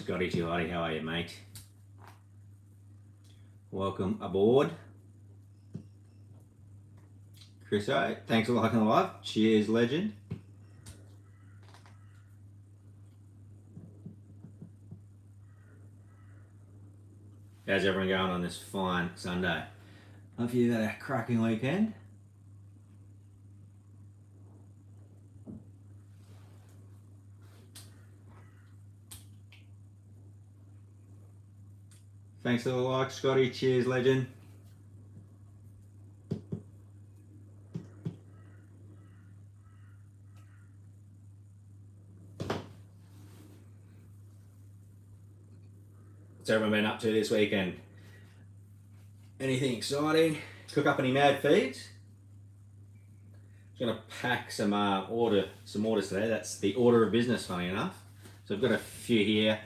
Scotty Chilati, how are you, mate? Welcome aboard. Chris O, thanks for liking the live. Cheers, legend. How's everyone going on this fine Sunday? Hope you've had a cracking weekend. Thanks for the like, Scotty. Cheers, legend. What's everyone been up to this weekend? Anything exciting? Cook up any mad feeds? I'm going to pack some orders today. That's the order of business, funny enough. So I've got a few here.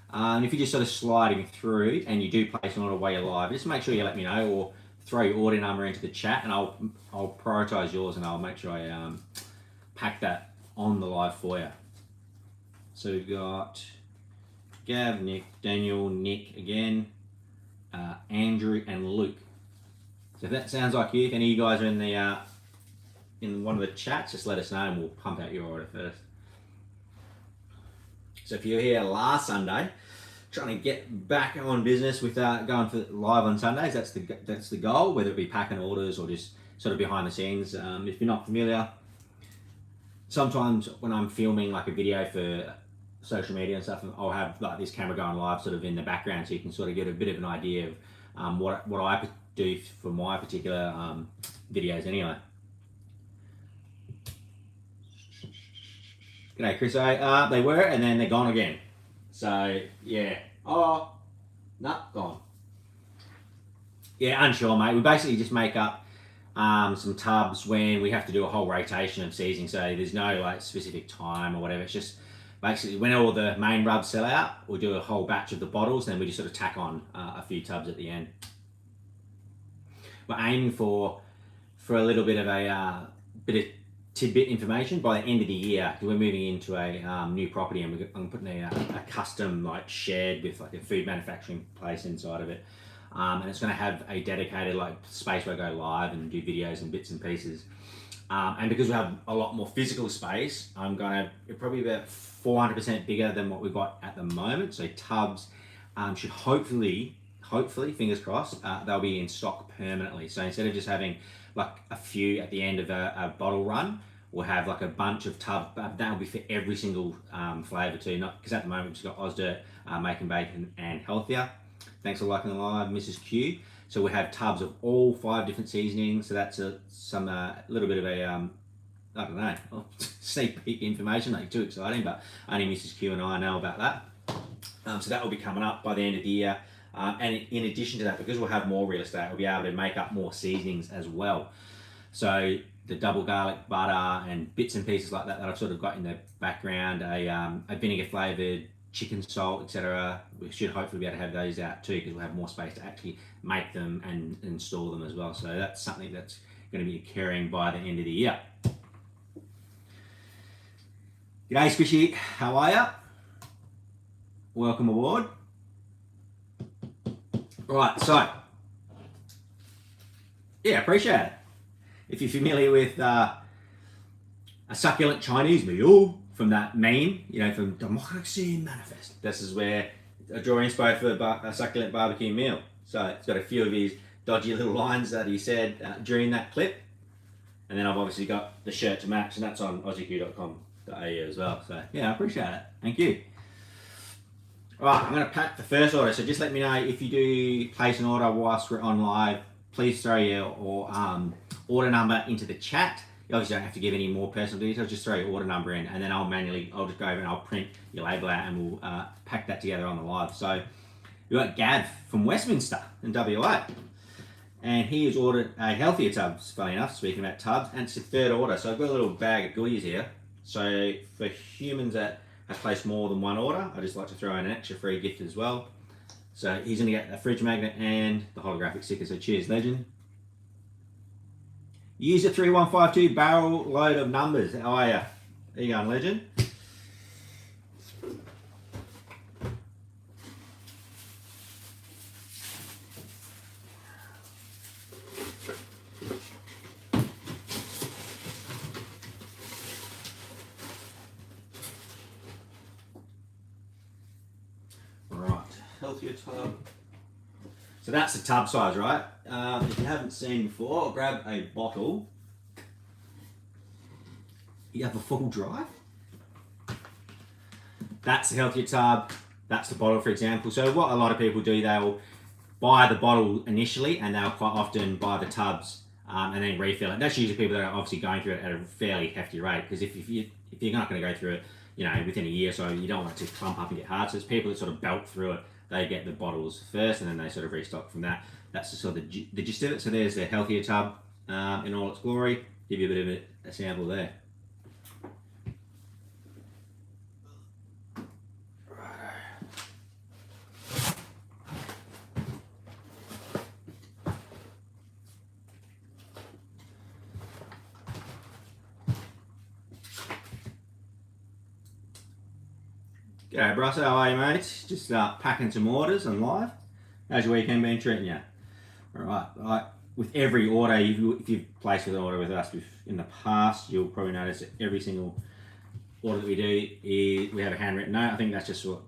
And if you're just sort of sliding through and you do place an order while you're live, just make sure you let me know or throw your order number into the chat and I'll prioritise yours and I'll make sure I pack that on the live for you. So we've got Gav, Nick, Daniel, Nick again, Andrew and Luke. So if that sounds like you, if any of you guys are in one of the chats, just let us know and we'll pump out your order first. So if you're here last Sunday, trying to get back on business with going for live on Sundays, that's the goal, whether it be packing orders or just sort of behind the scenes. If you're not familiar, sometimes when I'm filming like a video for social media and stuff, I'll have like this camera going live sort of in the background so you can sort of get a bit of an idea of what I do for my particular videos anyway. G'day, Chris. They were, and then they're gone again. So, yeah. Oh, no, gone. Yeah, unsure, mate. We basically just make up some tubs when we have to do a whole rotation of seasoning. So there's no like specific time or whatever. It's just basically when all the main rubs sell out, we'll do a whole batch of the bottles, then we just sort of tack on a few tubs at the end. We're aiming for a little bit of a bit of tidbit information by the end of the year. We're moving into a new property and I'm putting a custom like shed with like a food manufacturing place inside of it, and it's going to have a dedicated like space where I go live and do videos and bits and pieces, and because we have a lot more physical space, I'm going to probably about 400% bigger than what we've got at the moment. So tubs should hopefully fingers crossed, they'll be in stock permanently. So instead of just having like a few at the end of a bottle run, we'll have like a bunch of tubs, but that'll be for every single flavour too. Not because at the moment we've just got Ozdirt, Making Bacon and Healthier. Thanks for liking the live, Mrs. Q. So we have tubs of all 5 different seasonings. So that's some little bit of a I don't know, sneak peek information. Not too exciting, but only Mrs. Q and I know about that. So that will be coming up by the end of the year. And in addition to that, because we'll have more real estate, we'll be able to make up more seasonings as well. So the double garlic butter and bits and pieces like that I've sort of got in the background, a vinegar flavoured chicken salt, etc. We should hopefully be able to have those out too because we'll have more space to actually make them and store them as well. So that's something that's going to be occurring by the end of the year. G'day Squishy, how are ya? Welcome aboard. Right, so, yeah, appreciate it. If you're familiar with a succulent Chinese meal from that meme, you know, from Democracy Manifest, this is where I draw inspo for a succulent barbecue meal. So it's got a few of his dodgy little lines that he said during that clip. And then I've obviously got the shirt to match, and that's on aussieq.com.au as well. So, yeah, I appreciate it. Thank you. Right, I'm going to pack the first order, so just let me know if you do place an order whilst we're on live. Please throw your order number into the chat. You obviously don't have to give any more personal details, just throw your order number in and then I'll just go over and I'll print your label out and we'll pack that together on the live. So we've got Gav from Westminster in WA, and he has ordered a Healthier tubs, funny enough, speaking about tubs, and it's the third order. So I've got a little bag of goodies here. So for humans that have placed more than one order, I just like to throw in an extra free gift as well. So he's going to get a fridge magnet and the holographic sticker. So cheers, legend. User 3152 barrel load of numbers. How are you? There you going, legend. healthier tub. So that's the tub size, right? If you haven't seen before, grab a bottle. You have a full drive. That's the healthier tub. That's the bottle, for example. So what a lot of people do, they'll buy the bottle initially, and they'll quite often buy the tubs and then refill it. That's usually people that are obviously going through it at a fairly hefty rate, because if you're not going to go through it, within a year, so you don't want it to clump up and get hard. So it's people that sort of belt through it. They get the bottles first, and then they sort of restock from that. That's the sort of the gist of it. So there's the healthier tub in all its glory. Give you a bit of a sample there. G'day Bruss, how are you mate? Just packing some orders and live. How's your weekend been treating you? Alright, with every order, if you've placed an order with us in the past, you'll probably notice that every single order that we do, we have a handwritten note. I think that's just what,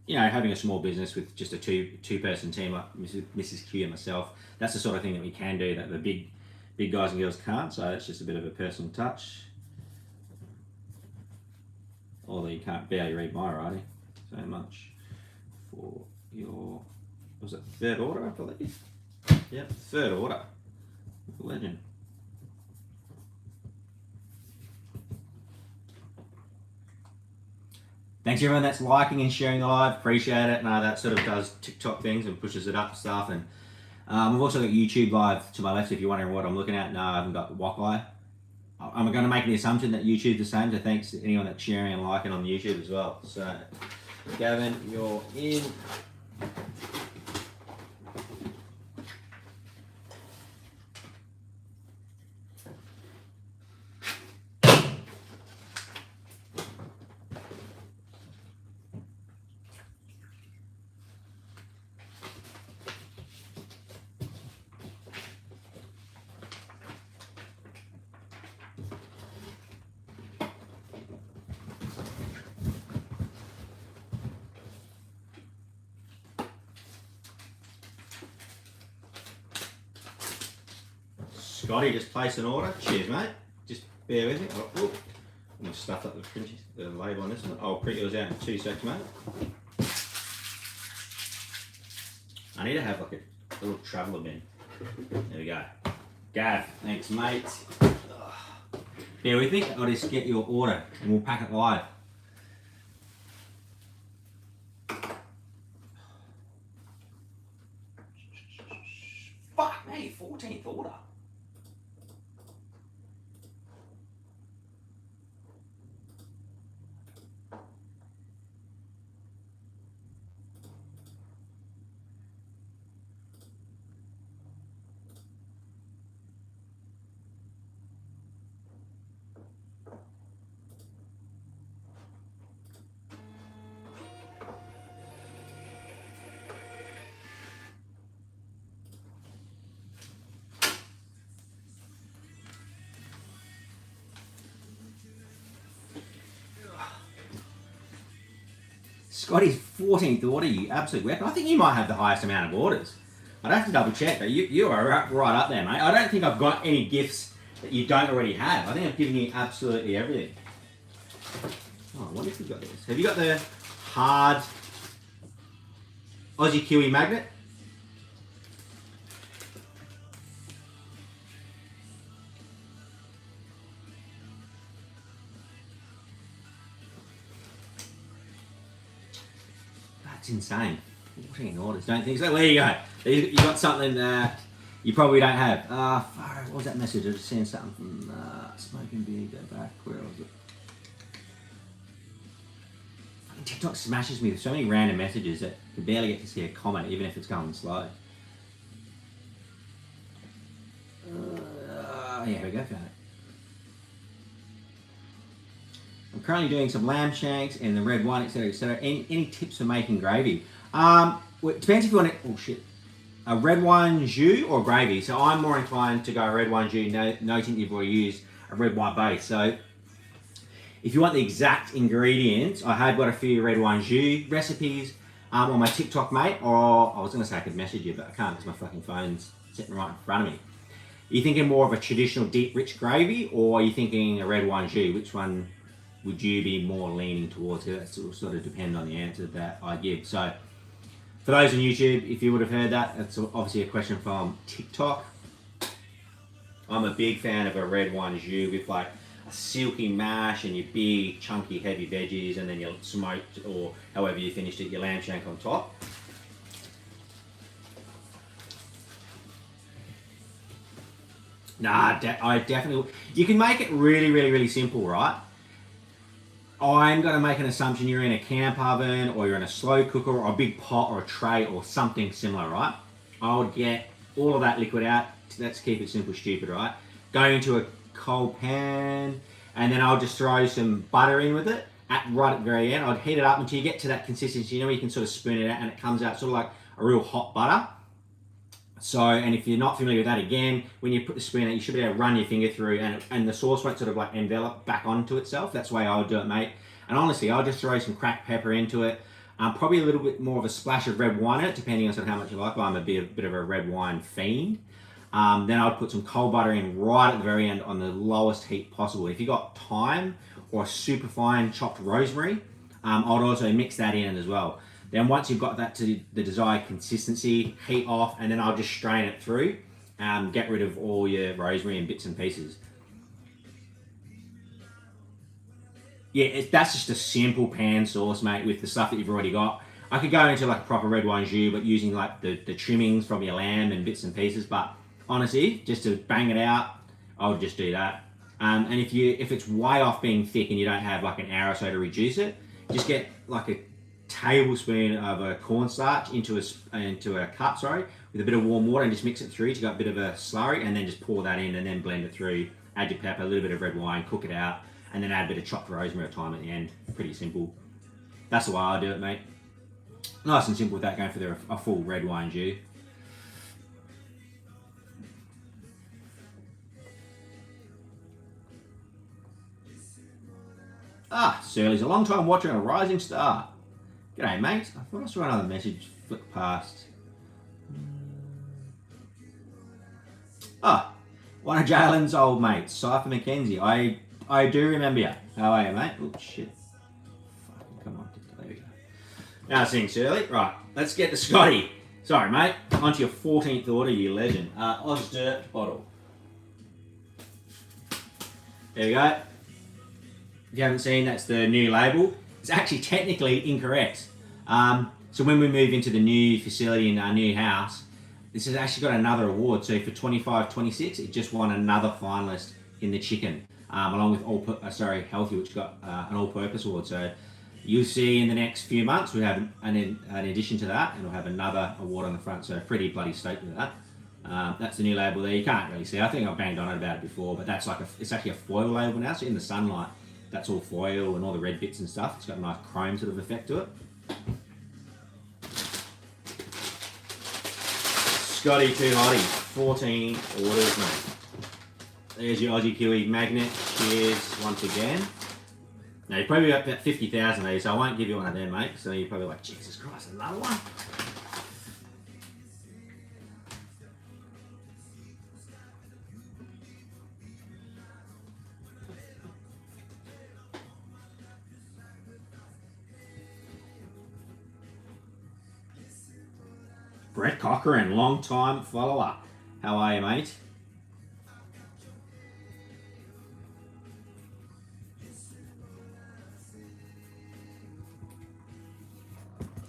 having a small business with just a two-person team like Mrs. Q and myself, that's the sort of thing that we can do that the big guys and girls can't, so it's just a bit of a personal touch. Although you can't barely read my writing. So much for your, was it third order, I believe? Yep, third order. Legend. Thanks everyone that's liking and sharing the live. Appreciate it. No, that sort of does TikTok things and pushes it up and stuff. And we've also got YouTube live to my left if you're wondering what I'm looking at. No, I haven't got Wok-Eye. I'm going to make the assumption that YouTube's the same, so thanks to anyone that's sharing and liking on YouTube as well. So, Gavin, you're in. Scotty just placed an order. Cheers, mate. Just bear with me. Oh, I'm going to stuff up the label on this one. I'll print yours out in 2 seconds, mate. I need to have like a little traveller bin. There we go. Gav, thanks, mate. Bear with me. I'll just get your order and we'll pack it live. Fuck me, 14th order. Scotty's 14th order, you absolute weapon. I think you might have the highest amount of orders. I'd have to double check, but you are right up there, mate. I don't think I've got any gifts that you don't already have. I think I've given you absolutely everything. Oh, I wonder if you've got this. Have you got the hard Aussie Kiwi magnet? That's insane. 14 orders. Don't think so. There you go. You got something that you probably don't have. What was that message? I was seeing something from Smoking Beer. Go back. Where was it? Fucking TikTok smashes me with so many random messages that you barely get to see a comment, even if it's going slow. Here we go. Found it. I'm currently doing some lamb shanks and the red wine, etc., etc. Any tips for making gravy? Well, it depends if you want a red wine jus or gravy. So I'm more inclined to go red wine jus, noting you've already used a red wine base. So if you want the exact ingredients, I have got a few red wine jus recipes. on my TikTok, mate, or I was going to say I could message you, but I can't because my fucking phone's sitting right in front of me. Are you thinking more of a traditional deep, rich gravy, or are you thinking a red wine jus? Which one would you be more leaning towards? That will sort of depend on the answer that I give. So, for those on YouTube, if you would have heard that, that's obviously a question from TikTok. I'm a big fan of a red wine jus with like a silky mash and your big, chunky, heavy veggies, and then your smoked, or however you finished it, your lamb shank on top. Nah, I definitely... You can make it really, really, really simple, right? I'm going to make an assumption you're in a camp oven, or you're in a slow cooker, or a big pot, or a tray, or something similar, right? I would get all of that liquid out. Let's keep it simple, stupid, right? Go into a cold pan, and then I'll just throw some butter in with it right at the very end. I'd heat it up until you get to that consistency, you know, where you can sort of spoon it out and it comes out sort of like a real hot butter. So, and if you're not familiar with that, again, when you put the spoon out, you should be able to run your finger through, and the sauce won't sort of like envelop back onto itself. That's the way I would do it, mate. And honestly, I'll just throw some cracked pepper into it. Probably a little bit more of a splash of red wine in it, depending on sort of how much you like. I'm a bit of a red wine fiend. Then I'd put some cold butter in right at the very end on the lowest heat possible. If you got thyme or super fine chopped rosemary, I'd also mix that in as well. Then once you've got that to the desired consistency, heat off, and then I'll just strain it through. Get rid of all your rosemary and bits and pieces. Yeah, that's just a simple pan sauce, mate, with the stuff that you've already got. I could go into like a proper red wine jus, but using like the trimmings from your lamb and bits and pieces. But honestly, just to bang it out, I would just do that. And if it's way off being thick and you don't have like an hour or so to reduce it, just get like a tablespoon of a cornstarch into a cup, with a bit of warm water, and just mix it through to get a bit of a slurry, and then just pour that in and then blend it through. Add your pepper, a little bit of red wine, cook it out, and then add a bit of chopped rosemary or thyme at the end. Pretty simple. That's the way I do it, mate. Nice and simple without going for a full red wine jus. Surly's a long time watcher and a rising star. G'day, mate. I thought I saw another message flick past. One of Jalen's old mates, Cypher McKenzie. I do remember you. How are you, mate? Oh, shit. Fucking come on. There we go. Now seeing Surly. Right, let's get to Scotty. Sorry, mate. On to your 14th order, you legend. Oz Dirt bottle. There we go. If you haven't seen, that's the new label. It's actually technically incorrect. So when we move into the new facility in our new house, this has actually got another award. So for 25-26, it just won another finalist in the chicken, along with Healthy, which got an all-purpose award. So you'll see in the next few months we have an addition to that, and we'll have another award on the front. So pretty bloody stoked with that. That's the new label there. You can't really see. I think I've banged on it about it before, but that's like it's actually a foil label now. So in the sunlight, that's all foil and all the red bits and stuff. It's got a nice chrome sort of effect to it. Scotty Too Hotty, 14 orders, mate. There's your Aussie Kiwi magnet. Cheers once again. Now, you've probably got about 50,000 of these, so I won't give you one of them, mate. So you're probably like, Jesus Christ, another one? Brett Cochran, long time follower. How are you, mate?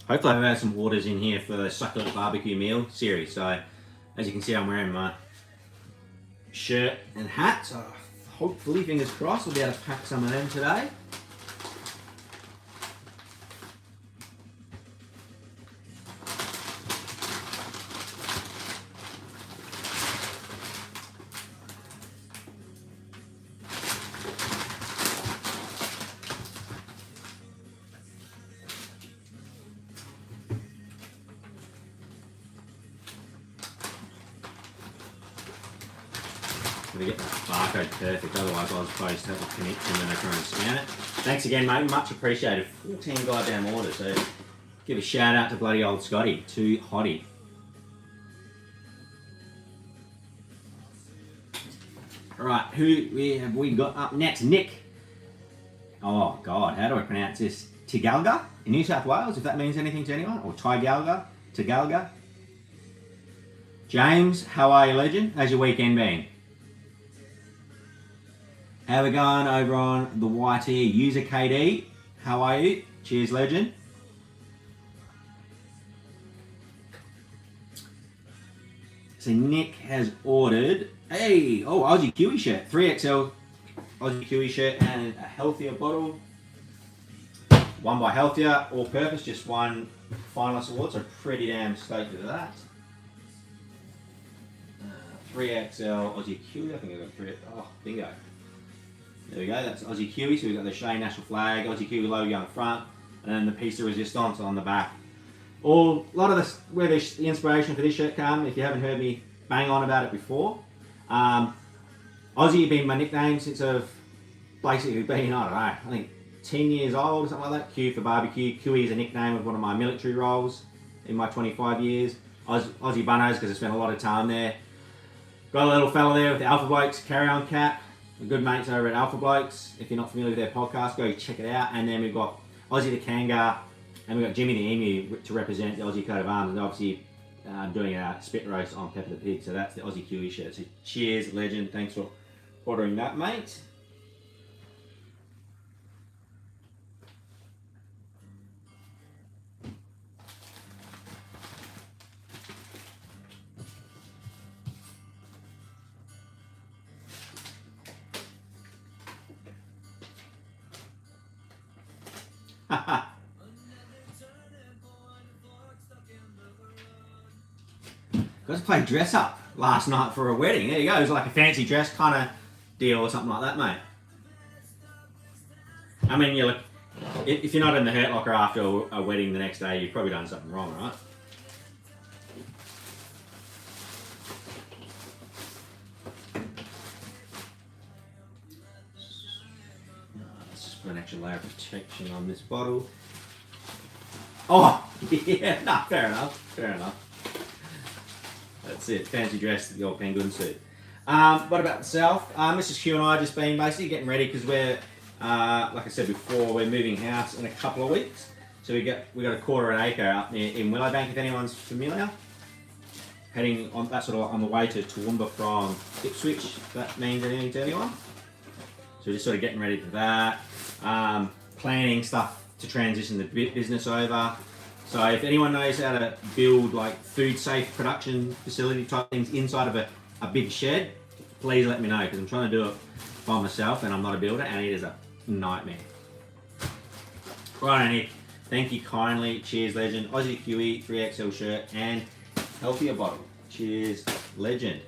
Hopefully I've had some orders in here for the succulent barbecue meal series. So as you can see, I'm wearing my shirt and hat. So hopefully, fingers crossed, I'll be able to pack some of them today. I'm going to get that barcode perfect, otherwise I was supposed to have a connection when I try and scan it. Thanks again, mate, much appreciated. 14 goddamn orders, so Give a shout out to bloody old Scotty, too hottie. Right, who have we got up next? Nick. Oh God, how do I pronounce this? Tigalga in New South Wales, if that means anything to anyone, or Tigalga. James, how are you, legend? How's your weekend been? How we going over on the YT user KD? How are you? Cheers, legend. So Nick has ordered Aussie Kiwi shirt, 3XL Aussie Kiwi shirt, and a healthier bottle. One by Healthier, all purpose, just one finalist award, so pretty damn stoked with that. 3XL Aussie Kiwi, I think I got 3. Oh, bingo. There we go, that's Aussie Kiwi, so we've got the Australian national flag, Aussie Kiwi logo on the front, and then the piece de resistance on the back. A lot of this, where the inspiration for this shirt came, if you haven't heard me bang on about it before, Aussie has been my nickname since I've basically been, I don't know, I think 10 years old or something like that. Q for barbecue. Kiwi is a nickname of one of my military roles in my 25 years. Aussie Bunnos, because I spent a lot of time there. Got a little fella there with the Alpha Blokes carry-on cap. The good mates over at Alpha Blokes. If you're not familiar with their podcast, go check it out. And then we've got Aussie the Kangar, and we've got Jimmy the Emu to represent the Aussie coat of arms, and obviously doing a spit roast on Pepper the Pig. So that's the Aussie Kiwi shirt. So cheers, legend. Thanks for ordering that, mate. Got to play dress up last night for a wedding. There you go. It was like a fancy dress kind of deal or something like that, mate. I mean, you look, if you're not in the Hurt Locker after a wedding the next day, you've probably done something wrong, right? Let's just put an extra layer of protection on this bottle. Oh, yeah, no, fair enough. That's it, fancy dress, the old penguin suit. What about the south? Mrs. Q and I have just been basically getting ready because we're, like I said before, we're moving house in a couple of weeks. So we got a quarter of an acre up near in Willowbank, if anyone's familiar. Heading on that sort of on the way to Toowoomba from Ipswich, if that means anything to anyone. So we're just sort of getting ready for that. Planning stuff to transition the business over. So if anyone knows how to build like food safe production facility type things inside of a big shed, please let me know, because I'm trying to do it by myself and I'm not a builder and it is a nightmare. Right, Nick, thank you kindly. Cheers, legend. Aussie Kiwi 3XL shirt and healthier bottle. Cheers, legend.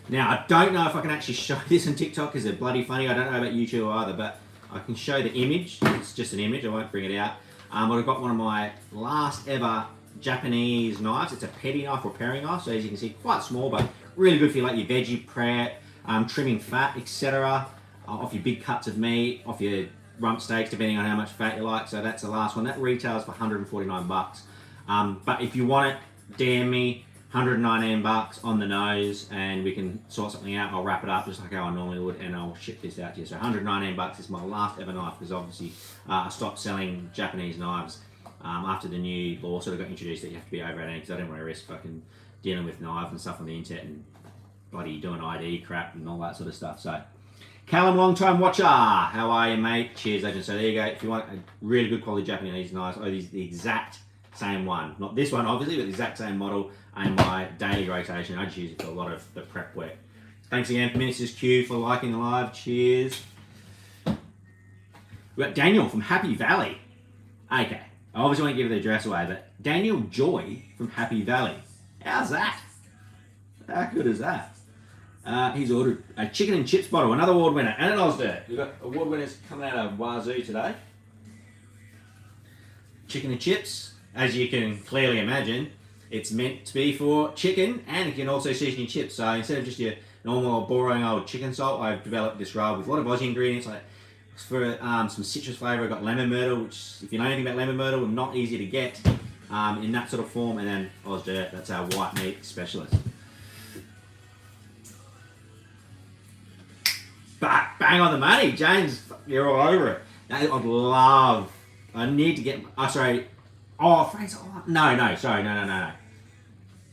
Now, I don't know if I can actually show this on TikTok because they're bloody funny. I don't know about YouTube either, but I can show the image. It's just an image, I won't bring it out. But I've got one of my last ever Japanese knives. It's a petty knife or paring knife, so as you can see, quite small, but really good for like your veggie prep, trimming fat, etc. Off your big cuts of meat, off your rump steaks, depending on how much fat you like. So that's the last one. That retails for 149 bucks. But if you want it, DM me. 119 bucks on the nose, and we can sort something out. I'll wrap it up just like how I normally would, and I'll ship this out to you. So 119 bucks is my last ever knife, because obviously I stopped selling Japanese knives after the new law sort of got introduced that you have to be over 18, because I didn't want to risk fucking dealing with knives and stuff on the internet and bloody doing ID crap and all that sort of stuff. So Callum, long time watcher, how are you, mate? Cheers, legend. So there you go. If you want a really good quality Japanese knives, the exact same one, not this one obviously, but the exact same model, and my daily rotation. I just use it for a lot of the prep work. Thanks again, Mrs. Q, for liking the live. Cheers. We've got Daniel from Happy Valley. Okay, I obviously won't give the address away, but Daniel Joy from Happy Valley. How's that? How good is that? He's ordered a chicken and chips bottle, another award winner, and an Ausdurt. We've got award winners coming out of Wazoo today. Chicken and chips, as you can clearly imagine, it's meant to be for chicken, and it can also season your chips. So instead of just your normal boring old chicken salt, I've developed this rub with a lot of Aussie ingredients like For some citrus flavour, I've got lemon myrtle, which, if you know anything about lemon myrtle, not easy to get in that sort of form. And then Oz Dirt, that's our white meat specialist. Bang on the money, James. You're all over it. I need to get. Fraser. No.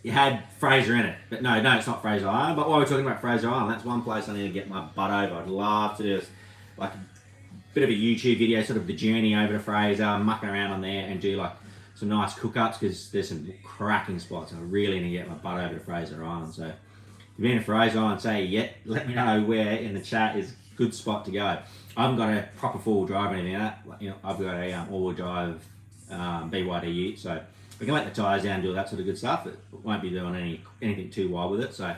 You had Fraser in it, but no, it's not Fraser Island. But while we're talking about Fraser Island, that's one place I need to get my butt over. I'd love to do like a bit of a YouTube video, sort of the journey over to Fraser, mucking around on there, and do like some nice cook-ups, because there's some cracking spots. I really need to get my butt over to Fraser Island. So if you've been to Fraser Island, say yet, let me know where in the chat is a good spot to go. I haven't got a proper four-wheel drive or anything like that. You know, I've got a all-wheel drive BYD ute, so we can let the tyres down and do all that sort of good stuff. It won't be doing anything too wild with it. So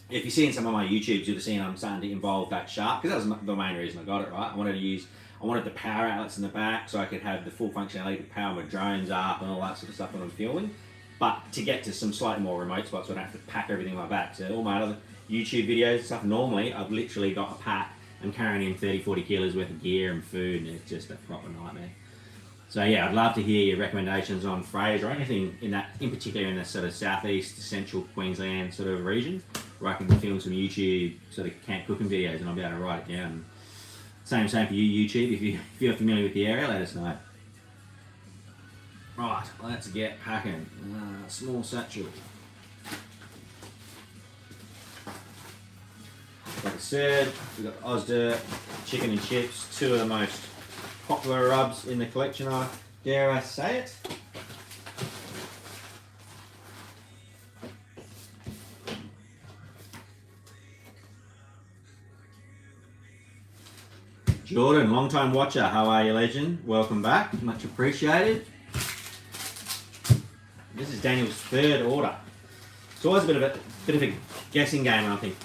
if you're seeing some of my YouTubes, you'll have seen I'm starting to involve that shark, because that was the main reason I got it, right? I wanted the power outlets in the back so I could have the full functionality to power my drones up and all that sort of stuff when I'm filming. But to get to some slightly more remote spots, so I don't have to pack everything on my back. So all my other YouTube videos and stuff, normally I've literally got a pack. I'm carrying in 30-40 kilos worth of gear and food, and it's just a proper nightmare. So yeah, I'd love to hear your recommendations on Fraser or anything in particular in the sort of southeast, central Queensland sort of region, where I can film some YouTube sort of camp cooking videos, and I'll be able to write it down. Same for you, YouTube. If you're familiar with the area, let us know. Right, let's get packing. Small satchel. Like I said, we've got Oz Dirt, chicken and chips, two of the most popular rubs in the collection, dare I say it. Jordan, long time watcher, how are you, legend? Welcome back, much appreciated. This is Daniel's third order. It's always a bit of a guessing game, and I think,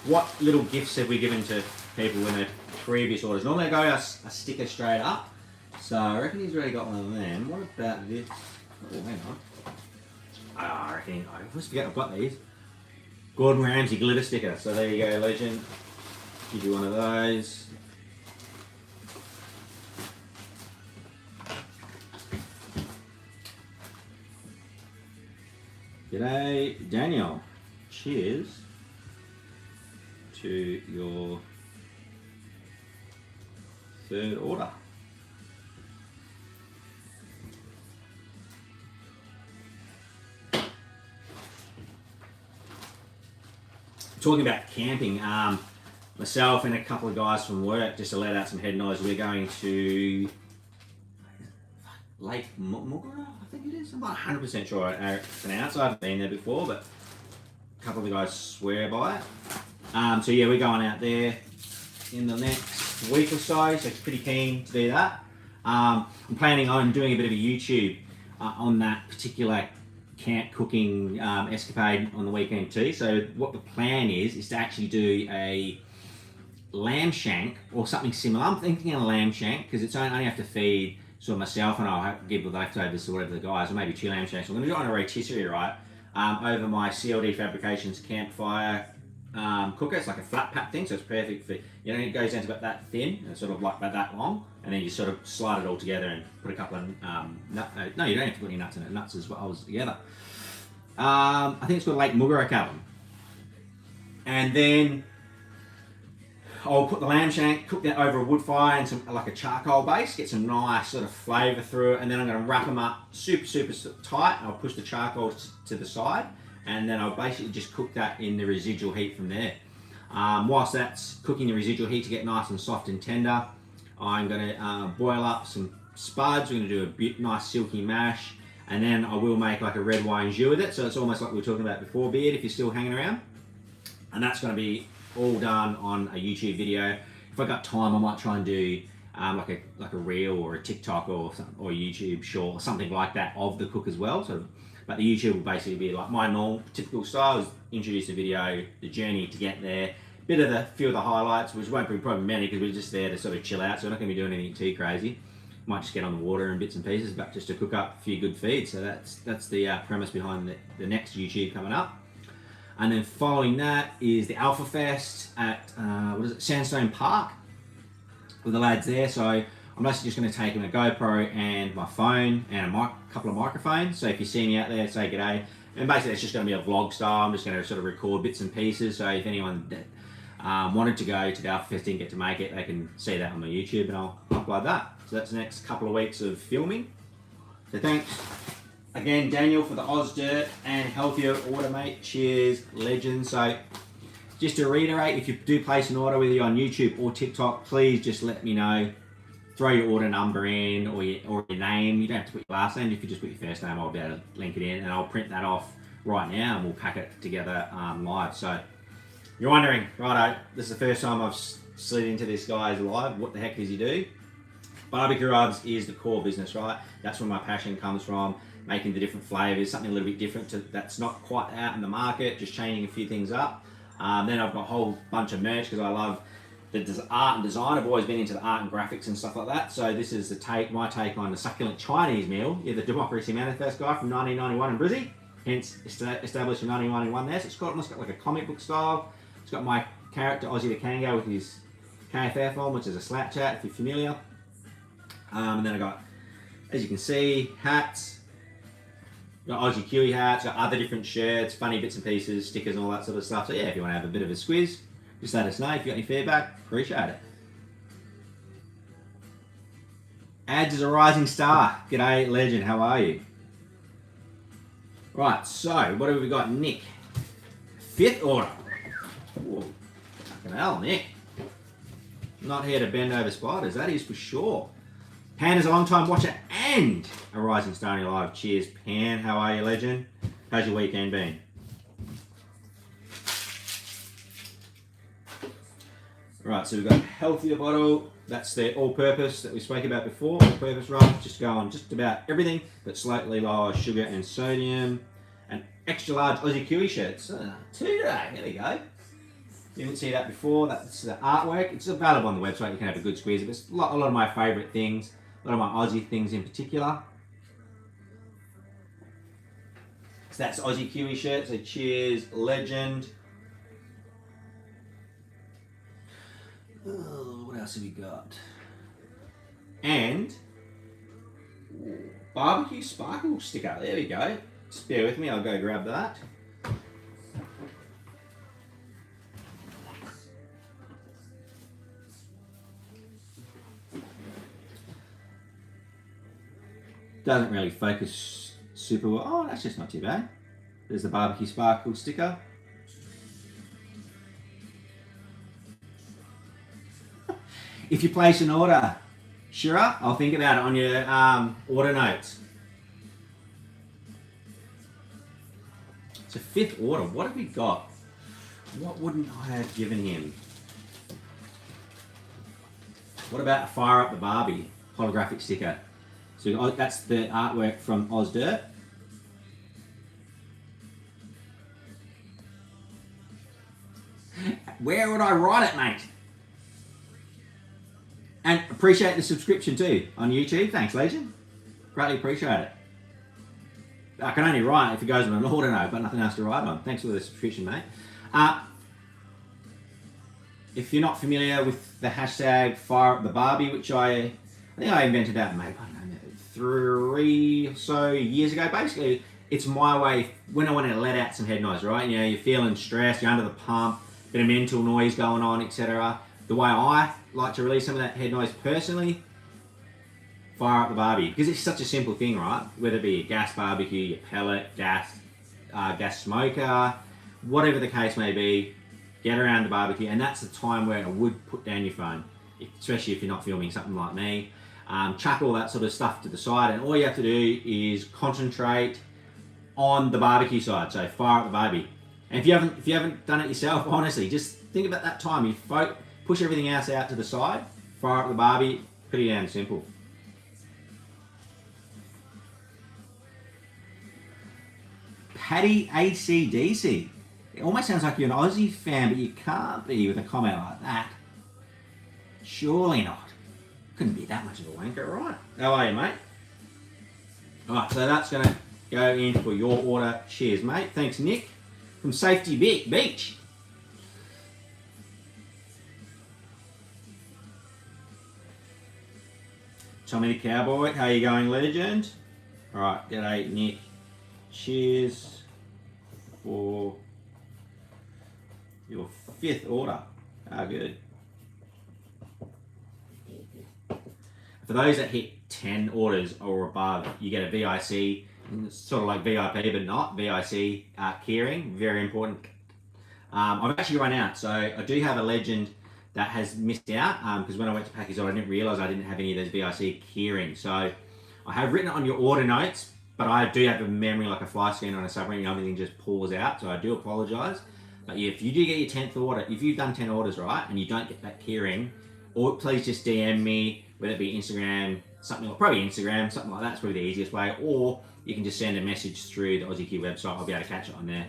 what little gifts have we given to people when their previous orders? Normally I go a sticker straight up, so I reckon he's already got one of them. What about this? Oh, hang on. I reckon, I always forget I've got these. Gordon Ramsay glitter sticker. So there you go, legend. Give you one of those. G'day, Daniel. Cheers to your third order. Talking about camping, myself and a couple of guys from work, just to let out some head noise, we're going to Lake Mugara, I think it is. I'm not 100% sure how it's pronounced. I haven't been there before, but a couple of the guys swear by it. So yeah, we're going out there in the next week or so pretty keen to do that. I'm planning on doing a bit of a YouTube on that particular camp cooking escapade on the weekend too. So what the plan is to actually do a lamb shank or something similar. I'm thinking a lamb shank, because it's only have to feed sort of myself, and I'll give the leftovers to whatever the guys, or maybe 2 lamb shanks. I'm going to do it on a rotisserie, right, over my CLD Fabrications campfire cooker. It's like a flat pack thing, so it's perfect for, it goes down to about that thin, and sort of like about that long, and then you sort of slide it all together and put a couple of no, you don't have to put any nuts in it. Nuts is what I was together. I think it's called Lake Mugara Cabin. And then I'll put the lamb shank, cook that over a wood fire and some like a charcoal base, get some nice sort of flavour through it, and then I'm going to wrap them up super tight. I'll push the charcoal to the side, and then I'll basically just cook that in the residual heat from there. Whilst that's cooking the residual heat to get nice and soft and tender, I'm going to boil up some spuds. We're going to do a nice silky mash, and then I will make like a red wine jus with it. So it's almost like we were talking about before, Beard, if you're still hanging around. And that's going to be all done on a YouTube video. If I got time, I might try and do like a reel or a TikTok or YouTube short or something like that of the cook as well. So, but the YouTube will basically be like my normal typical style: is introduce the video, the journey to get there, few of the highlights, which won't be probably many because we're just there to sort of chill out. So we're not going to be doing anything too crazy. Might just get on the water and bits and pieces, but just to cook up a few good feeds. So that's the premise behind the next YouTube coming up. And then following that is the Alpha Fest at Sandstone Park. with the lads there. So I'm basically just going to take in a GoPro and my phone and a couple of microphones. So if you see me out there, say g'day. And basically it's just going to be a vlog style. I'm just going to sort of record bits and pieces. So if anyone that wanted to go to the Alpha Fest, didn't get to make it, they can see that on my YouTube and I'll upload that. So that's the next couple of weeks of filming. So thanks again, Daniel, for the Oz Dirt and Healthier Order, mate. Cheers, legend. So just to reiterate, if you do place an order, whether you're on YouTube or TikTok, please just let me know. Throw your order number in or your name. You don't have to put your last name. If you just put your first name, I'll be able to link it in and I'll print that off right now and we'll pack it together live. So you're wondering, righto, this is the first time I've slid into this guy's live. What the heck does he do? Barbecue rubs is the core business, right? That's where my passion comes from. Making the different flavors, something a little bit different that's not quite out in the market, just changing a few things up. Then I've got a whole bunch of merch because I love the art and design. I've always been into the art and graphics and stuff like that. So this is my take on the succulent Chinese meal. Yeah, the Democracy Manifest guy from 1991 in Brizzy, hence established in 1991 there. So it's almost got like a comic book style. It's got my character Ozzy the Kango with his KFF on, which is a Slack chat if you're familiar. And then I got, as you can see, hats. Got Aussie Kiwi hats, got other different shirts, funny bits and pieces, stickers and all that sort of stuff. So yeah, if you want to have a bit of a squiz, just let us know. If you got any feedback, appreciate it. Ads is a rising star. G'day, legend, how are you? Right, so what have we got, Nick? 5th order. Whoa, fucking hell, Nick. Not here to bend over spiders, that is for sure. Pan is a long time watcher and a rising star in your live. Cheers, Pan. How are you, legend? How's your weekend been? Right, so we've got a healthier bottle. That's the all-purpose that we spoke about before. All-purpose rub, just go on just about everything, but slightly lower sugar and sodium. And extra large Aussie Kiwi shirts. 2 today. There we go. You didn't see that before. That's the artwork. It's available on the website. You can have a good squeeze. It's a lot of my favourite things. A lot of my Aussie things in particular. So that's Aussie Kiwi shirt. So cheers, legend. Oh, what else have we got? And barbecue sparkle sticker. There we go. Just bear with me. I'll go grab that. Doesn't really focus super well. Oh, that's just not too bad. There's the barbecue sparkle sticker. If you place an order, sure, I'll think about it on your order notes. It's a 5th order. What have we got? What wouldn't I have given him? What about a Fire Up the Barbie holographic sticker? So that's the artwork from Oz Dirt. Where would I write it, mate? And appreciate the subscription too on YouTube. Thanks, legend. Greatly appreciate it. I can only write if it goes on an order note, but nothing else to write on. Thanks for the subscription, mate. If you're not familiar with the hashtag Fire Up the Barbie, which I think I invented that maybe, I don't know, 3 or so years ago. Basically, it's my way when I want to let out some head noise, right? You know, you're feeling stressed, you're under the pump, bit of mental noise going on, etc. The way I like to release some of that head noise personally, Fire Up the Barbie, because it's such a simple thing, right? Whether it be a gas barbecue, your pellet, gas smoker, whatever the case may be, get around the barbecue, and that's the time where I would put down your phone, especially if you're not filming something like me. Chuck all that sort of stuff to the side, and all you have to do is concentrate on the barbecue side. So Fire Up the Barbie. And if you haven't done it yourself, honestly, just think about that time. You push everything else out to the side, Fire Up the Barbie. Pretty damn simple. Paddy ACDC. It almost sounds like you're an Aussie fan, but you can't be with a comment like that. Surely not. Couldn't be that much of a wanker, right? How are you, mate? Alright, so that's going to go in for your order. Cheers, mate. Thanks, Nick, from Safety Beach. Tommy the Cowboy, how you going, legend? All right, g'day, Nick. Cheers for your 5th order. Good. For those that hit 10 orders or above, you get a VIC, sort of like VIP, but not VIC keyring. Very important. I've actually run out, so I do have a legend that has missed out because when I went to pack his order, I didn't realise I didn't have any of those VIC keyring. So I have written it on your order notes, but I do have a memory like a fly scan on a submarine, everything just pours out, so I do apologise. But yeah, if you do get your 10th order, if you've done 10 orders, right, and you don't get that keyring, or please just DM me, whether it be Instagram, something like, probably Instagram, something like that's probably the easiest way, or you can just send a message through the Aussie Key website. I'll be able to catch it on there.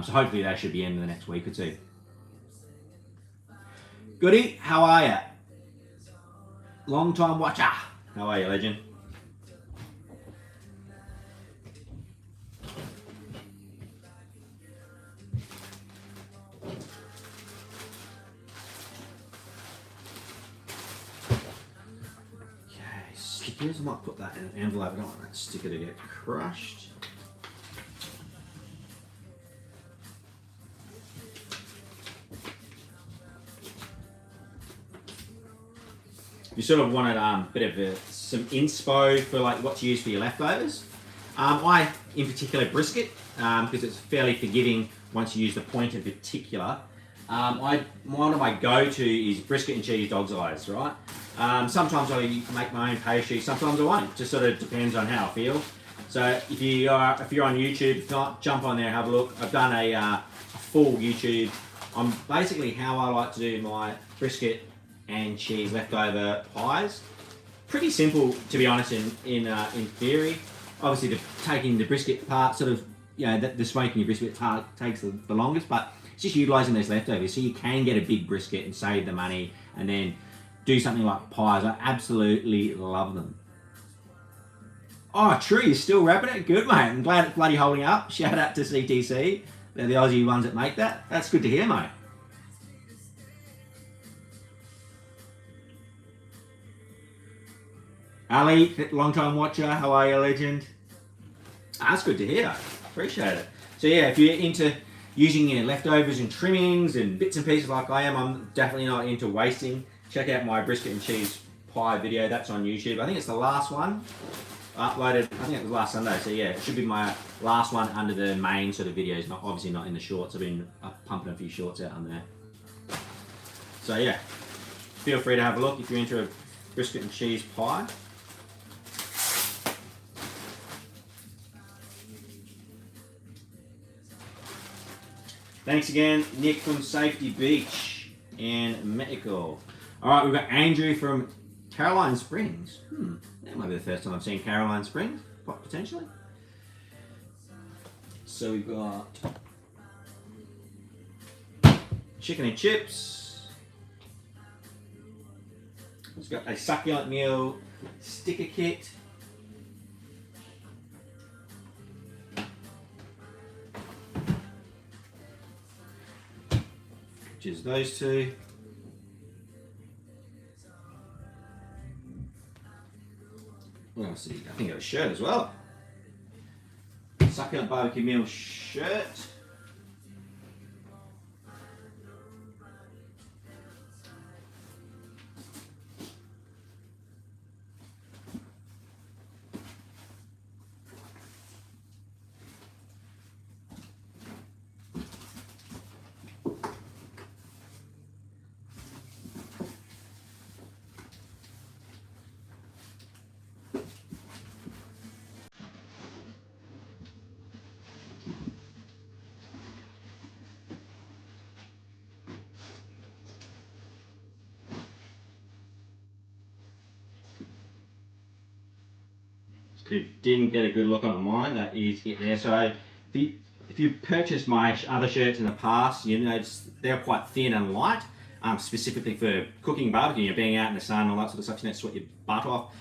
So hopefully that should be in the next week or two. Goody, how are you? Long time watcher. How are you, legend? Okay, stickers. I might put that in an envelope. I don't want that sticker to get crushed. You sort of wanted a bit of some inspo for like what to use for your leftovers. I, in particular, brisket, because it's fairly forgiving once you use the point in particular. One of my go-to is brisket and cheese dog's eyes, right? Sometimes I make my own pastry, sometimes I won't. Just sort of depends on how I feel. So if you're on YouTube, if not, jump on there, have a look. I've done a full YouTube on basically how I like to do my brisket and cheese leftover pies. Pretty simple, to be honest, in theory. Obviously, taking the brisket part, sort of, you know, the smoking your brisket part takes the longest, but it's just utilising those leftovers so you can get a big brisket and save the money and then do something like pies. I absolutely love them. Oh, True, you're still wrapping it? Good, mate. I'm glad it's bloody holding up. Shout out to CTC. They're the Aussie ones that make that. That's good to hear, mate. Ali, long time watcher, how are you, legend? That's good to hear. Appreciate it. So yeah, if you're into using your leftovers and trimmings and bits and pieces like I am, I'm definitely not into wasting. Check out my brisket and cheese pie video. That's on YouTube. I think it's the last one uploaded. I think it was last Sunday. So yeah, it should be my last one under the main sort of videos. Not obviously not in the shorts. I've been pumping a few shorts out on there. So yeah, feel free to have a look if you're into a brisket and cheese pie. Thanks again, Nick from Safety Beach in Mexico. All right, we've got Andrew from Caroline Springs. That might be the first time I've seen Caroline Springs, potentially. So we've got chicken and chips. We've got a succulent meal sticker kit. Which is those two. What else did he? I think it was a shirt as well. Succulent barbecue meal shirt. If you didn't get a good look on mine, that is it there. So if you purchased my other shirts in the past, you know they're quite thin and light, specifically for cooking barbecue, you know, being out in the sun and all that sort of stuff, you know, sweat your butt off.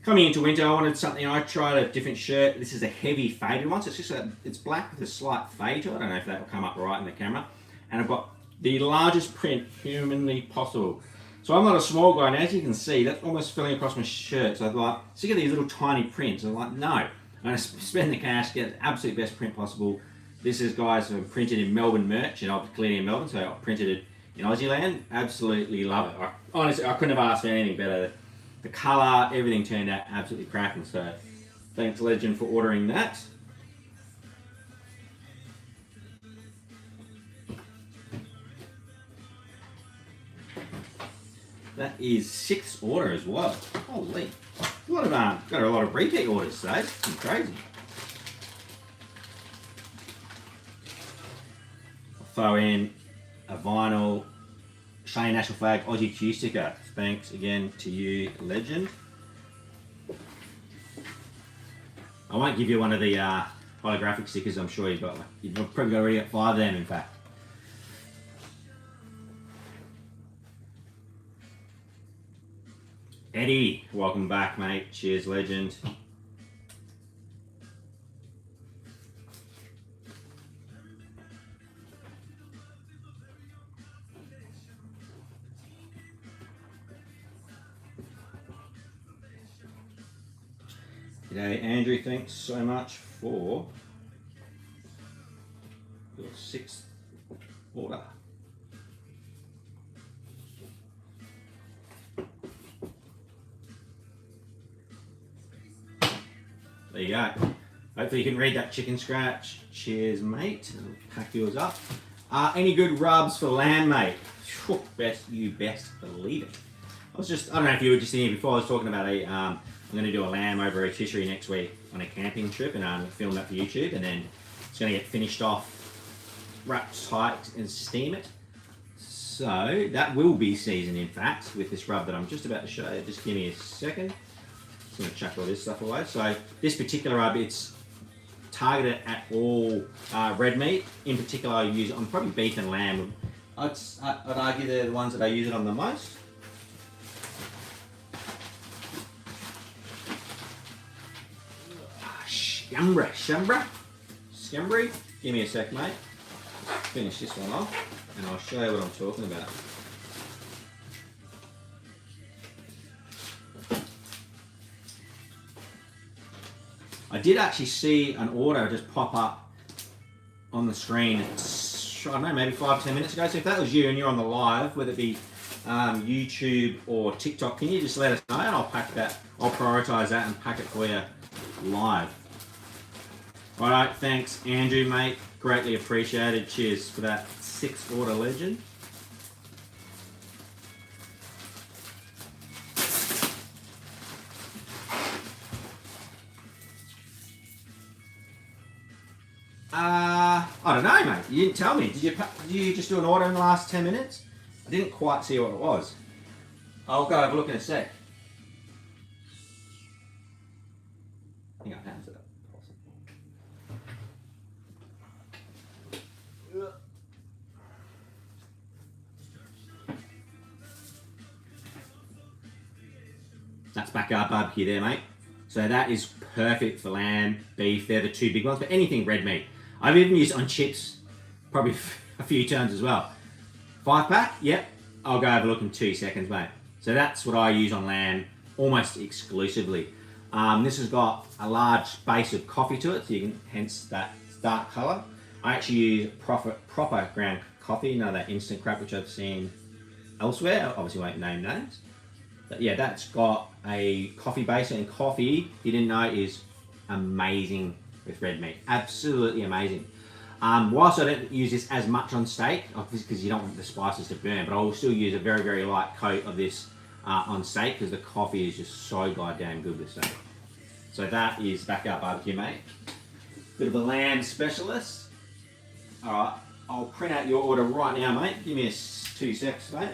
Coming into winter, I wanted something. I tried a different shirt. This is a heavy faded one, so it's just it's black with a slight fade to it. I don't know if that will come up right in the camera. And I've got the largest print humanly possible. So I'm not a small guy, and as you can see, that's almost filling across my shirt. So I'm like, sick of these little tiny prints. I'm like, no, I'm going to spend the cash, get the absolute best print possible. This is, guys, printed in Melbourne merch, and I'm clearly in Melbourne, so I printed it in Aussie land. Absolutely love it. Honestly, I couldn't have asked for anything better. The colour, everything turned out absolutely cracking. So thanks, Legend, for ordering that. That is 6th order as well. Holy, got a lot of repeat orders today. It's crazy. I'll throw in a vinyl Australian National Flag Aussie Q sticker. Thanks again to you, Legend. I won't give you one of the holographic stickers. I'm sure you've probably already got 5 of them, in fact. Eddie, welcome back, mate. Cheers, Legend. G'day, Andrew. Thanks so much for your 6th order. There you go. Hopefully you can read that chicken scratch. Cheers, mate. I'll pack yours up. Any good rubs for lamb, mate? You best believe it. I don't know if you were just in here before. I was talking about I'm going to do a lamb over a rotisserie next week on a camping trip, and film that for YouTube, and then it's going to get finished off, wrapped tight, and steam it. So that will be seasoned, in fact, with this rub that I'm just about to show you. Just give me a second. I'm going to chuck all this stuff away. So this particular rub, it's targeted at all red meat. In particular, I use it on probably beef and lamb. I'd argue they're the ones that I use it on the most. Scambry. Give me a sec, mate. Finish this one off, and I'll show you what I'm talking about. I did actually see an order just pop up on the screen, I don't know, maybe 5-10 minutes ago. So if that was you and you're on the live, whether it be YouTube or TikTok, can you just let us know, and I'll pack that. I'll prioritise that and pack it for you live. All right, thanks, Andrew, mate. Greatly appreciated. Cheers for that 6th order, Legend. I don't know, mate. You didn't tell me. Did you just do an order in the last 10 minutes? I didn't quite see what it was. I'll go have a look in a sec. I think I answered that. That's backyard barbecue there, mate. So that is perfect for lamb, beef. They're the 2 big ones, but anything red meat. I've even used it on chips, probably a few times as well. 5-pack? Yep. I'll go have a look in 2 seconds, mate. So that's what I use on lamb almost exclusively. This has got a large base of coffee to it, so you can, hence that dark colour. I actually use proper ground coffee, none of that instant crap which I've seen elsewhere. I obviously won't name names. But yeah, that's got a coffee base, and coffee, if you didn't know, is amazing with red meat. Absolutely amazing. Whilst I don't use this as much on steak, obviously because you don't want the spices to burn, but I will still use a very, very light coat of this on steak because the coffee is just so goddamn good with steak. So that is backyard barbecue, mate. Bit of a lamb specialist. All right, I'll print out your order right now, mate. Give me 2 seconds, mate.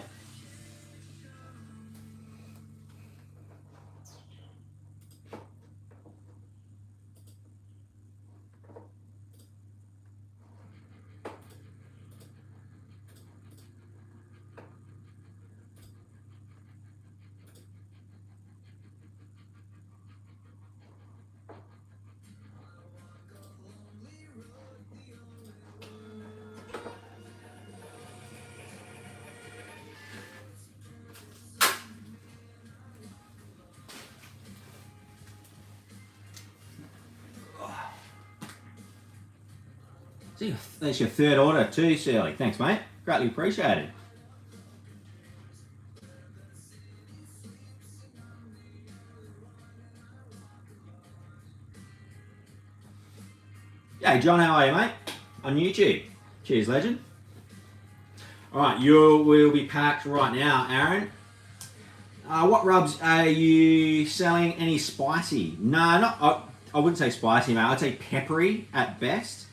See, that's your third order too, Shirley. Thanks, mate. Greatly appreciated. Hey, John, how are you, mate? On YouTube. Cheers, legend. All right, you will be packed right now, Aaron. What rubs are you selling? Any spicy? No, not. I wouldn't say spicy, mate. I'd say peppery at best.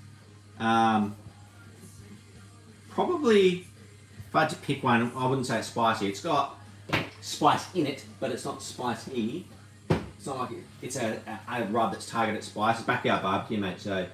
Probably, if I had to pick one, I wouldn't say it's spicy. It's got spice in it, but it's not spicy. It's not like it's a rub that's targeted at spice. It's backyard barbecue, mate. So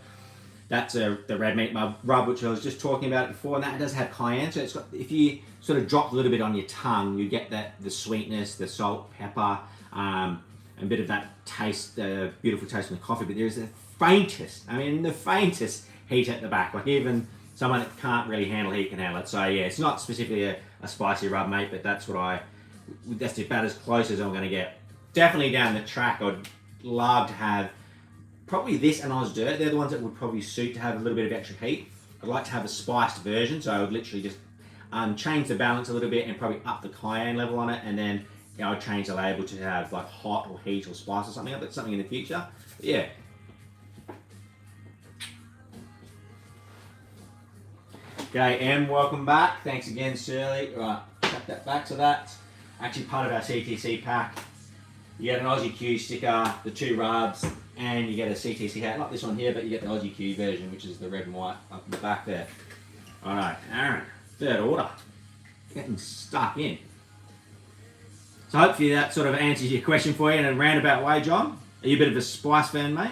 that's the red meat rub, which I was just talking about before, and that does have cayenne. So it's got, if you sort of drop a little bit on your tongue, you get the sweetness, the salt, pepper, and a bit of that taste, the beautiful taste from the coffee. But there's the faintest heat at the back. Like even someone that can't really handle heat can handle it. So yeah, it's not specifically a spicy rub, mate, but that's about as close as I'm going to get. Definitely down the track, I'd love to have probably this and Oz Dirt. They're the ones that would probably suit to have a little bit of extra heat. I'd like to have a spiced version, so I would literally just change the balance a little bit and probably up the cayenne level on it, and then I'd change the label to have like hot or heat or spice or something. But something in the future. But yeah. Okay, Em, welcome back. Thanks again, Shirley. Right, chuck that back. So that's actually part of our CTC pack. You get an Aussie Q sticker, the 2 rubs, and you get a CTC hat. Not this one here, but you get the Aussie Q version, which is the red and white up in the back there. Alright, Aaron, third order. Getting stuck in. So hopefully that sort of answers your question for you in a roundabout way, John. Are you a bit of a spice fan, mate?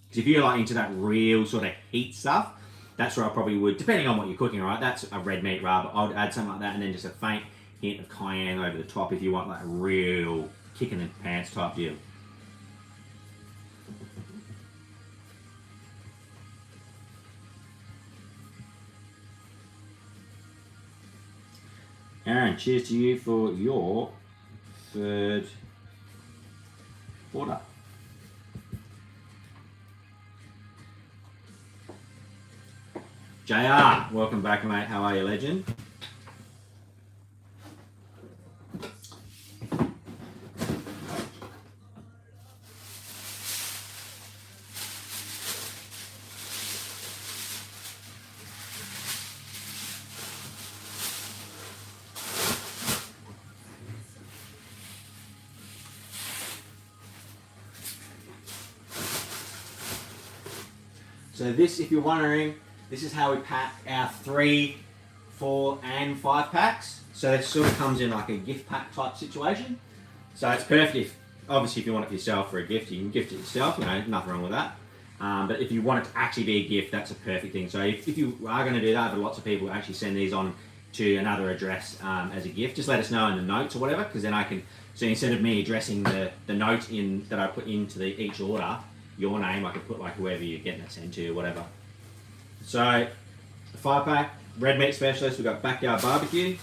Because if you're like into that real sort of heat stuff, that's where I probably would, depending on what you're cooking, right? That's a red meat rub. I would add something like that and then just a faint hint of cayenne over the top if you want like a real kick in the pants type deal. Aaron, cheers to you for your third order. JR, welcome back, mate. How are you, legend? So this, if you're wondering, this is how we pack our 3, 4 and 5 packs. So it sort of comes in like a gift pack type situation. So it's perfect if, obviously if you want it for yourself for a gift, you can gift it yourself, you know, nothing wrong with that. But if you want it to actually be a gift, that's a perfect thing. So if you are going to do that, but lots of people actually send these on to another address as a gift, just let us know in the notes or whatever, because then I can, so instead of me addressing the note in that I put into each order, your name, I could put like whoever you're getting it sent to or whatever. So, the 5-pack, red meat specialist, we've got backyard barbecue.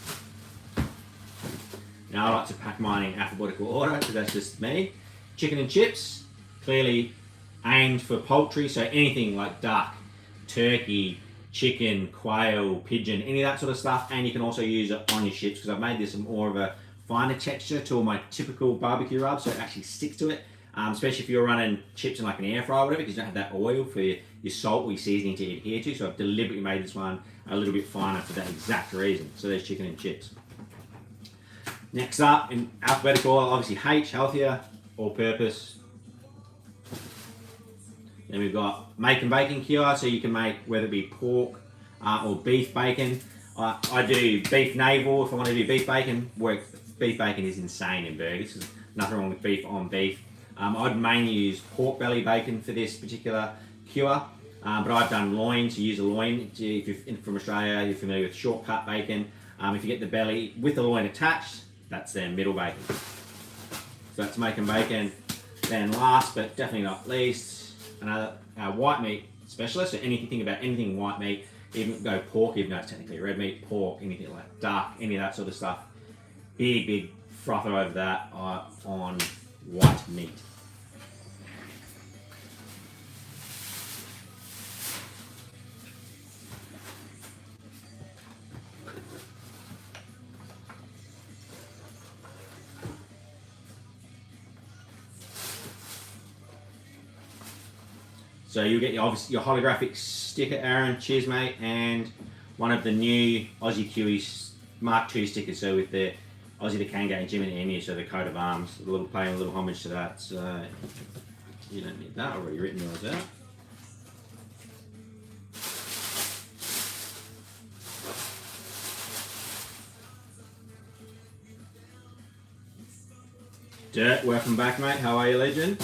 Now I like to pack mine in alphabetical order because that's just me. Chicken and chips, clearly aimed for poultry, so anything like duck, turkey, chicken, quail, pigeon, any of that sort of stuff, and you can also use it on your chips because I've made this more of a finer texture to all my typical barbecue rubs, so it actually sticks to it. Especially if you're running chips in like an air fryer or whatever, because you don't have that oil for your salt or your seasoning to adhere to. So I've deliberately made this one a little bit finer for that exact reason. So there's chicken and chips. Next up, in alphabetical order, obviously H, healthier, all purpose. Then we've got make and bacon cure, so you can make whether it be pork or beef bacon. I do beef navel if I want to do beef bacon. Beef bacon is insane in burgers. There's nothing wrong with beef on beef. I'd mainly use pork belly bacon for this particular cure, but I've done loin, so use a loin. If you're from Australia, you're familiar with shortcut bacon. If you get the belly with the loin attached, that's their middle bacon. So that's making bacon. Then last, but definitely not least, another white meat specialist. So anything about anything white meat, even go pork, even though it's technically red meat, pork, anything like duck, any of that sort of stuff. Big frother over that on white meat. So you'll get obviously your holographic sticker, Aaron. Cheers, mate. And one of the new Aussie Kiwis Mark II stickers. So with the Aussie the Kanga and Jim and Emu, so the coat of arms, a little paying a little homage to that. So you don't need that. I've already written yours out. Dirt, welcome back, mate. How are you, legend?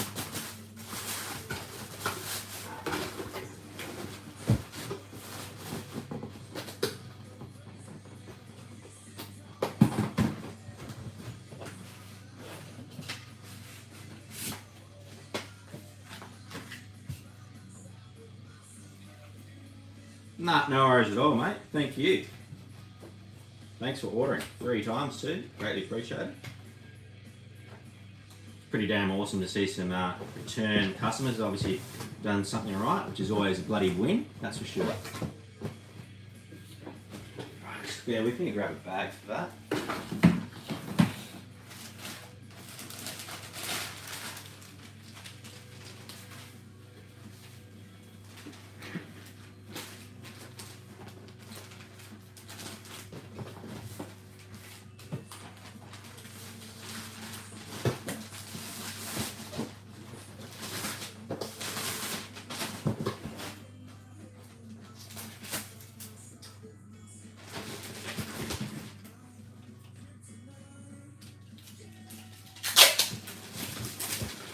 Nah, no worries at all, mate. Thank you. Thanks for ordering 3 times too. Greatly appreciated. Pretty damn awesome to see some return customers. Obviously done something right, which is always a bloody win, that's for sure. Right, just bear with me, grab a bag for that.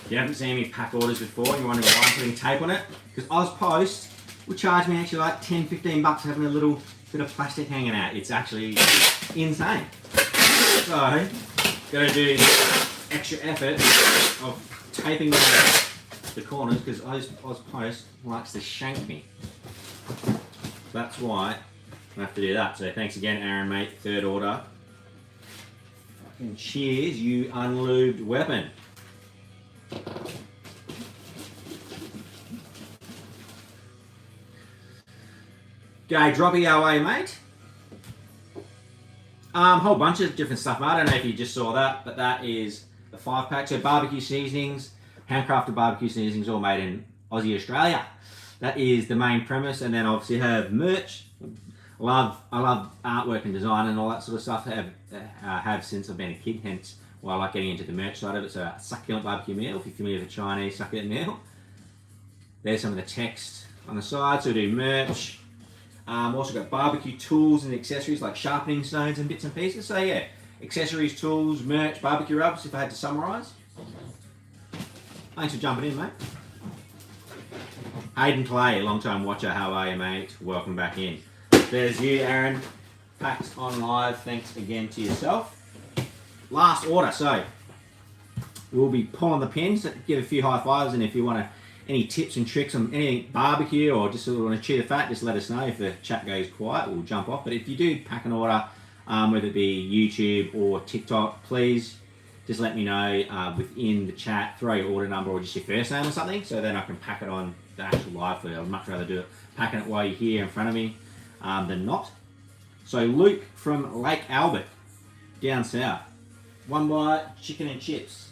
If you haven't seen me pack orders before, you're wondering why I'm putting tape on it, because Ozpost will charge me actually like 10-15 bucks having a little bit of plastic hanging out. It's actually insane. So, gotta do extra effort of taping the corners because Ozpost likes to shank me. That's why I have to do that. So thanks again, Aaron, mate. 3rd order. And cheers, you unlubed weapon. G'day, Droppy, how are you, mate? Whole bunch of different stuff, mate. I don't know if you just saw that, but that is the 5-pack. So barbecue seasonings, handcrafted barbecue seasonings, all made in Aussie, Australia. That is the main premise, and then obviously have merch. I love artwork and design and all that sort of stuff. I have since I've been a kid, hence why I like getting into the merch side of it. So a succulent barbecue meal, if you're familiar with the Chinese succulent meal. There's some of the text on the side, so we do merch. Also got barbecue tools and accessories like sharpening stones and bits and pieces. So yeah, accessories, tools, merch, barbecue rubs, if I had to summarise. Thanks for jumping in, mate. Hayden Clay, long time watcher, how are you, mate? Welcome back in. There's you, Aaron. Packed on live, thanks again to yourself. Last order, so we'll be pulling the pins, give a few high fives, and if you want to any tips and tricks on anything barbecue or just want to chew the fat, just let us know. If the chat goes quiet, we'll jump off. But if you do pack an order, whether it be YouTube or TikTok, please just let me know within the chat, throw your order number or just your first name or something, so then I can pack it on the actual live for you. I'd much rather do it packing it while you're here in front of me than not. So Luke from Lake Albert, down south. 1 bite, chicken and chips.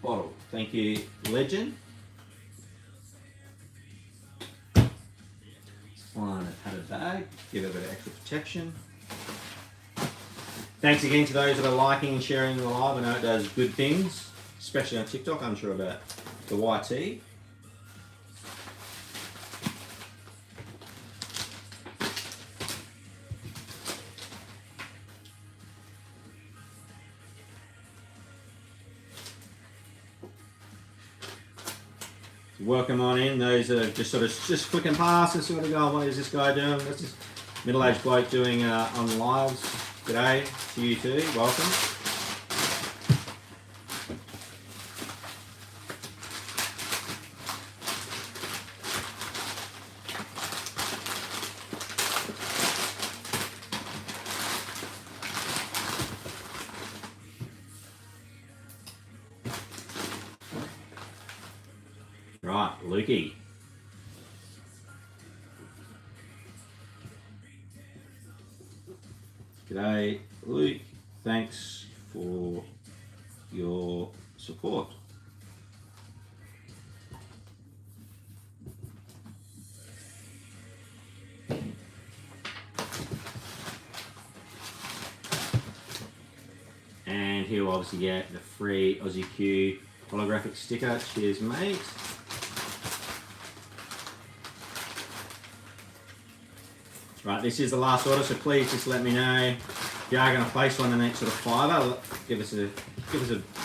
Bottle. Thank you, legend. One padded bag, give it a bit of extra protection. Thanks again to those that are liking and sharing the live. I know it does good things, especially on TikTok. I'm sure about the YT. Welcome on in, those that are just sort of just clicking past and sort of going, what is this guy doing? What's this middle-aged bloke doing on lives today? To you too, welcome. Right, Lukey. G'day, Luke. Thanks for your support. he will obviously get the free Aussie Q holographic sticker. Cheers, mate. Right, this is the last order, so please just let me know if you are going to place one in the next sort of fiver. Give us a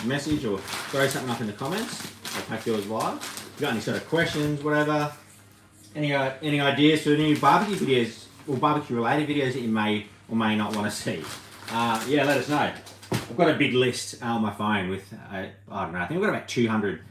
message or throw something up in the comments. I'll take yours live. If you've got any sort of questions, whatever, any ideas for new barbecue videos or barbecue related videos that you may or may not want to see, yeah, let us know. I've got a big list on my phone with I don't know, I think I've got about 200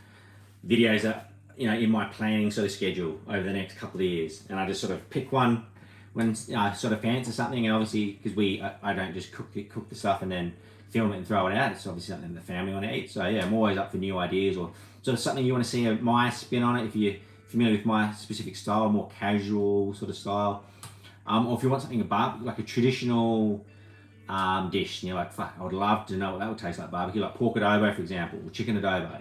videos that in my planning sort of schedule over the next couple of years, and I just sort of pick one when I sort of fancy something, and obviously because I don't just cook the stuff and then film it and throw it out. It's obviously something the family want to eat. So yeah, I'm always up for new ideas or sort of something you want to see my spin on it. If you're familiar with my specific style, more casual sort of style, or if you want something like a traditional dish, and you're like, fuck, I would love to know what that would taste like barbecue, like pork adobo, for example, or chicken adobo.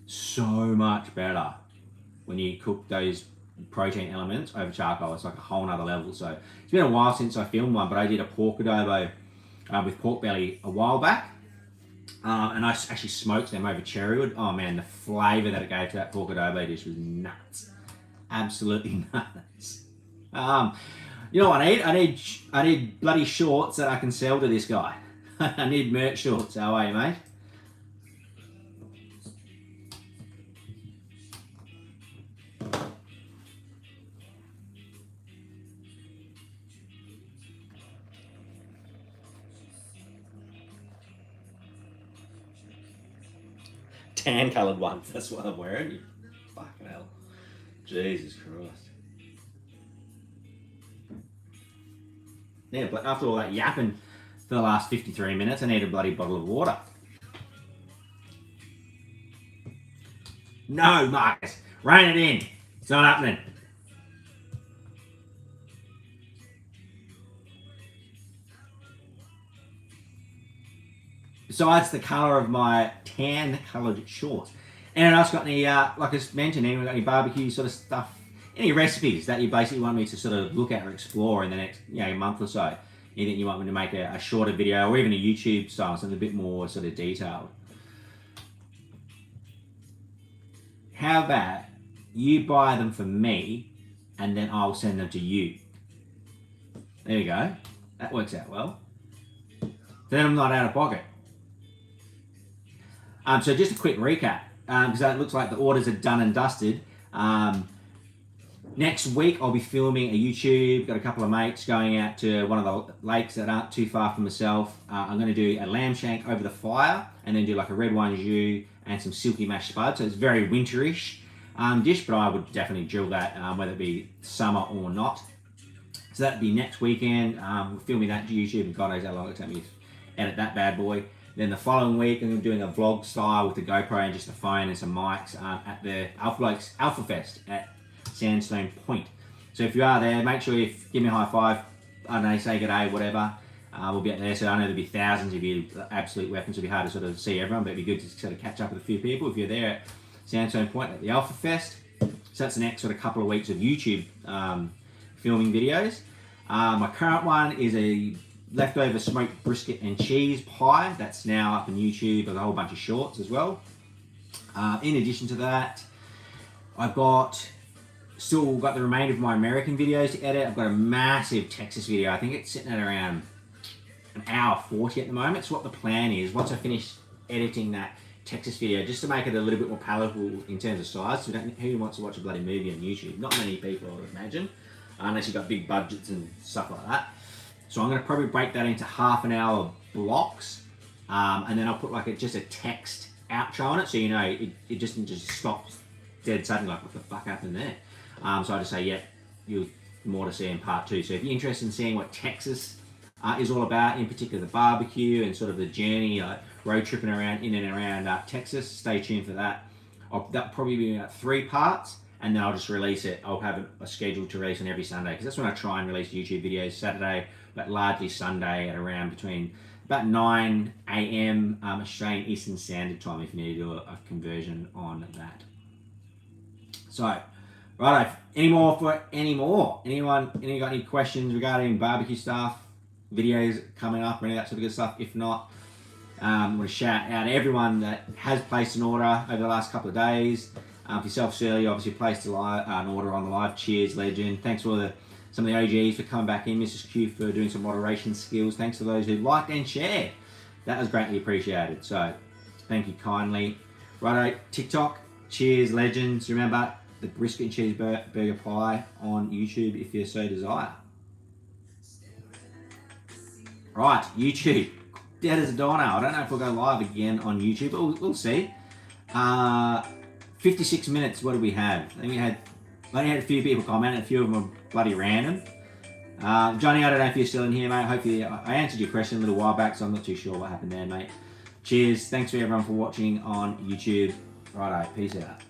So much better when you cook those protein elements over charcoal. It's like a whole nother level. So it's been a while since I filmed one, but I did a pork adobo with pork belly a while back, and I actually smoked them over cherry wood. Oh man, the flavour that it gave to that pork adobo dish was nuts, absolutely nuts. You know what I need? I need bloody shorts that I can sell to this guy. I need merch shorts. How are you, mate? Tan coloured ones, that's what I'm wearing. You fucking hell. Jesus Christ. Yeah, but after all that yapping for the last 53 minutes, I need a bloody bottle of water. No, Marcus. Rein it in. It's not happening. Besides the colour of my tan coloured shorts. Anyone else got any, like I mentioned, anyone got any barbecue sort of stuff, any recipes that you basically want me to sort of look at or explore in the next month or so? Anything you want me to make a shorter video or even a YouTube style, something a bit more sort of detailed? How about you buy them for me and then I'll send them to you? There you go. That works out well. Then I'm not out of pocket. So just a quick recap, because it looks like the orders are done and dusted. Next week I'll be filming a YouTube. Got a couple of mates going out to one of the lakes that aren't too far from myself. I'm going to do a lamb shank over the fire and then do like a red wine jus and some silky mashed spud. So it's very winterish dish, but I would definitely drill that whether it be summer or not. So that'd be next weekend. We're filming that YouTube, and God knows how long it'll take me to edit that bad boy. Then the following week, I'm doing a vlog style with the GoPro and just a phone and some mics at the Alpha Fest at Sandstone Point. So if you are there, make sure you give me a high five. I don't know, say good day, whatever. We'll be up there. So I know there'll be thousands of you, absolute weapons. It'll be hard to sort of see everyone, but it'd be good to sort of catch up with a few people if you're there at Sandstone Point at the Alpha Fest. So that's the next sort of couple of weeks of YouTube filming videos. My current one is a leftover smoked brisket and cheese pie. That's now up on YouTube. There's a whole bunch of shorts as well. In addition to that, I've still got the remainder of my American videos to edit. I've got a massive Texas video. I think it's sitting at around an hour 40 at the moment. So what the plan is, once I finish editing that Texas video, just to make it a little bit more palatable in terms of size. So who wants to watch a bloody movie on YouTube? Not many people, I would imagine, unless you've got big budgets and stuff like that. So I'm going to probably break that into half an hour blocks, and then I'll put like just a text outro on it, so you know it just stops dead suddenly, like what the fuck happened there. So I just say, yeah, you'll more to see in part 2. So if you're interested in seeing what Texas is all about, in particular the barbecue and sort of the journey, road tripping around in and around Texas, stay tuned for that. That'll probably be about 3 parts. And then I'll just release it. I'll have a schedule to release on every Sunday, because that's when I try and release YouTube videos. Saturday, but largely Sunday at around between about 9 a.m. Australian Eastern Standard Time, if you need to do a conversion on that. So, right, anyone got any questions regarding barbecue stuff, videos coming up, or any of that sort of good stuff? If not, I want to shout out everyone that has placed an order over the last couple of days. For yourself, Shirley, obviously placed an order on the live. Cheers, legend. Thanks for some of the OGs for coming back in. Mrs. Q for doing some moderation skills. Thanks to those who liked and shared. That was greatly appreciated. So, thank you kindly. Righto, TikTok. Cheers, legends. Remember the brisket and cheeseburger pie on YouTube if you so desire. Right, YouTube. Dead as a dino. I don't know if we'll go live again on YouTube, but we'll see. 56 minutes, what do we have? I think we only had a few people comment, and a few of them are bloody random. Johnny, I don't know if you're still in here, mate. Hopefully, I answered your question a little while back, so I'm not too sure what happened there, mate. Cheers. Thanks for everyone for watching on YouTube. Righto, peace out.